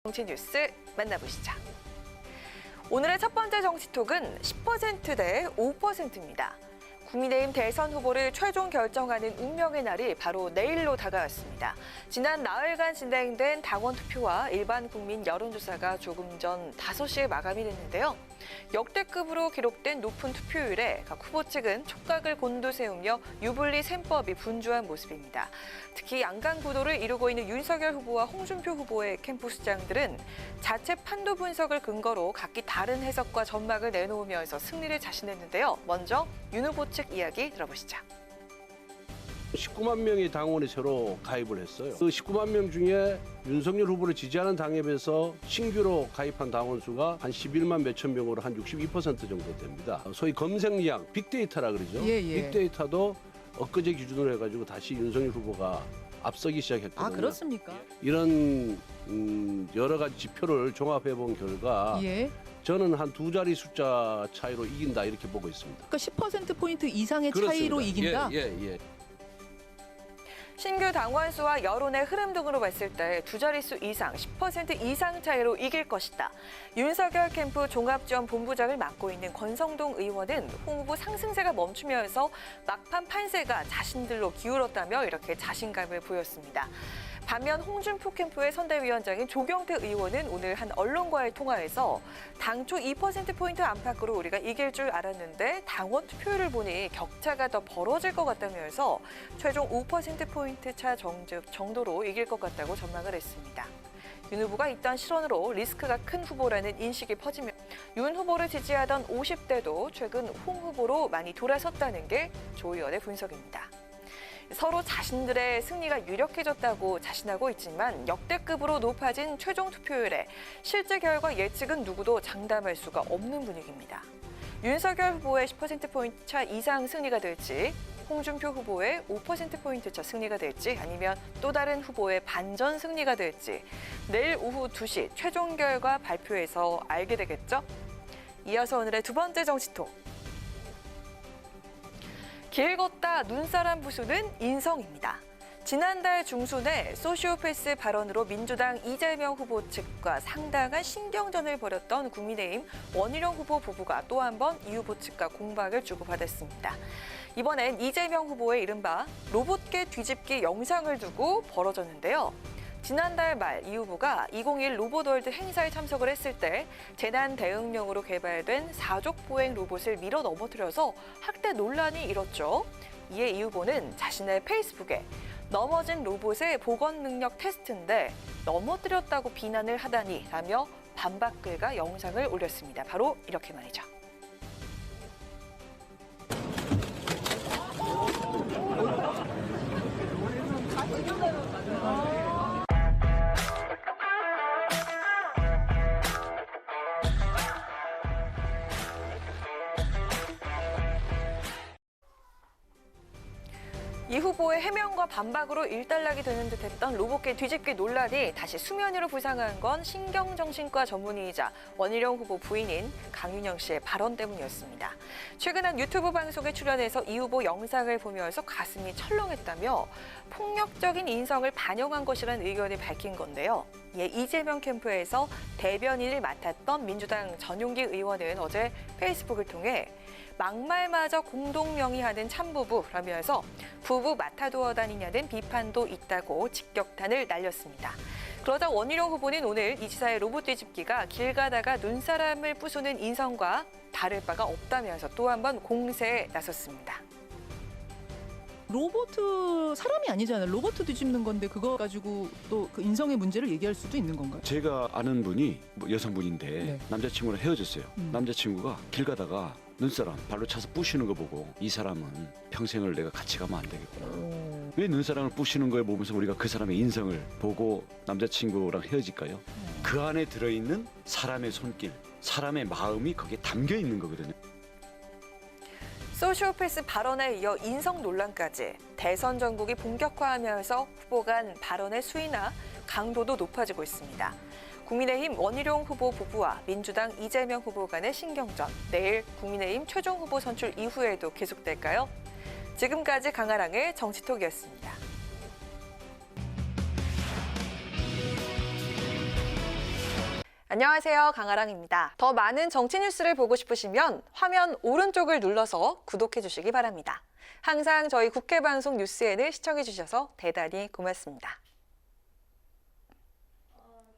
정치 뉴스 만나보시죠. 오늘의 첫 번째 정치톡은 10% 대 5%입니다. 국민의힘 대선 후보를 최종 결정하는 운명의 날이 바로 내일로 다가왔습니다. 지난 나흘간 진행된 당원 투표와 일반 국민 여론조사가 조금 전 5시에 마감이 됐는데요. 역대급으로 기록된 높은 투표율에 각 후보 측은 촉각을 곤두세우며 유불리 셈법이 분주한 모습입니다. 특히 양강 구도를 이루고 있는 윤석열 후보와 홍준표 후보의 캠프 수장들은 자체 판도 분석을 근거로 각기 다른 해석과 전망을 내놓으면서 승리를 자신했는데요. 먼저 윤 후보 측 이야기 들어보시죠. 19만 명의 당원이 새로 가입을 했어요. 그 19만 명 중에 윤석열 후보를 지지하는 당에 비해서 신규로 가입한 당원 수가 한 11만 몇천 명으로 한 62% 정도 됩니다. 소위 검색량, 빅데이터라 그러죠. 빅데이터도 엊그제 기준으로 해가지고 다시 윤석열 후보가 앞서기 시작했거든요. 아, 그렇습니까? 이런 여러 가지 지표를 종합해 본 결과 저는 한 두 자리 숫자 차이로 이긴다 이렇게 보고 있습니다. 그러니까 10%포인트 이상의 그렇습니다. 차이로 이긴다? 예. 신규 당원 수와 여론의 흐름 등으로 봤을 때 두 자릿수 이상, 10% 이상 차이로 이길 것이다. 윤석열 캠프 종합지원본부장을 맡고 있는 권성동 의원은 홍 후보 상승세가 멈추면서 막판 판세가 자신들로 기울었다며 이렇게 자신감을 보였습니다. 반면 홍준표 캠프의 선대위원장인 조경태 의원은 오늘 한 언론과의 통화에서 당초 2%포인트 안팎으로 우리가 이길 줄 알았는데 당원 투표율을 보니 격차가 더 벌어질 것 같다면서 최종 5%포인트 차 정도로 이길 것 같다고 전망을 했습니다. 윤 후보가 이딴 실언으로 리스크가 큰 후보라는 인식이 퍼지며 윤 후보를 지지하던 50대도 최근 홍 후보로 많이 돌아섰다는 게 조 의원의 분석입니다. 서로 자신들의 승리가 유력해졌다고 자신하고 있지만 역대급으로 높아진 최종 투표율에 실제 결과 예측은 누구도 장담할 수가 없는 분위기입니다. 윤석열 후보의 10%포인트 차 이상 승리가 될지, 홍준표 후보의 5%포인트 차 승리가 될지, 아니면 또 다른 후보의 반전 승리가 될지 내일 오후 2시 최종 결과 발표해서 알게 되겠죠? 이어서 오늘의 두 번째 정치톡. 길 걷다 눈사람 부수는 인성입니다. 지난달 중순에 소시오패스 발언으로 민주당 이재명 후보 측과 상당한 신경전을 벌였던 국민의힘 원희룡 후보 부부가 또 한 번 이 후보 측과 공박을 주고받았습니다. 이번엔 이재명 후보의 이른바 로봇계 뒤집기 영상을 두고 벌어졌는데요. 지난달 말 이 후보가 2021 로봇월드 행사에 참석을 했을 때 재난 대응용으로 개발된 사족 보행 로봇을 밀어 넘어뜨려서 학대 논란이 일었죠. 이에 이 후보는 자신의 페이스북에 넘어진 로봇의 복원 능력 테스트인데 넘어뜨렸다고 비난을 하다니 라며 반박글과 영상을 올렸습니다. 바로 이렇게 말이죠. 이 후보의 해명과 반박으로 일단락이 되는 듯했던 로봇계 뒤집기 논란이 다시 수면 위로 부상한 건 신경정신과 전문의이자 원희룡 후보 부인인 강윤영 씨의 발언 때문이었습니다. 최근 한 유튜브 방송에 출연해서 이 후보 영상을 보면서 가슴이 철렁했다며 폭력적인 인성을 반영한 것이라는 의견을 밝힌 건데요. 이에 이재명 캠프에서 대변인을 맡았던 민주당 전용기 의원은 어제 페이스북을 통해 막말마저 공동 명의하는 참부부라면서 부부 맡아두어 다니냐는 비판도 있다고 직격탄을 날렸습니다. 그러자 원희룡 후보는 오늘 이 지사의 로봇 뒤집기가 길 가다가 눈사람을 부수는 인성과 다를 바가 없다면서 또 한 번 공세에 나섰습니다. 로봇 사람이 아니잖아요. 로봇 뒤집는 건데 그거 가지고 또 그 인성의 문제를 얘기할 수도 있는 건가요? 제가 아는 분이 여성분인데 남자친구랑 헤어졌어요. 남자친구가 길 가다가 눈사람 발로 차서 부시는 거 보고 이 사람은 평생을 내가 같이 가면 안 되겠구나. 왜 눈사람을 부시는 거에 보면서 우리가 그 사람의 인성을 보고 남자친구랑 헤어질까요? 그 안에 들어있는 사람의 손길, 사람의 마음이 거기에 담겨 있는 거거든요. 소시오패스 발언에 이어 인성 논란까지 대선 전국이 본격화하면서 후보 간 발언의 수위나 강도도 높아지고 있습니다. 국민의힘 원희룡 후보 부부와 민주당 이재명 후보 간의 신경전, 내일 국민의힘 최종 후보 선출 이후에도 계속될까요? 지금까지 강아랑의 정치톡이었습니다. 안녕하세요. 강아랑입니다. 더 많은 정치 뉴스를 보고 싶으시면 화면 오른쪽을 눌러서 구독해 주시기 바랍니다. 항상 저희 국회 방송 뉴스엔을 시청해 주셔서 대단히 고맙습니다.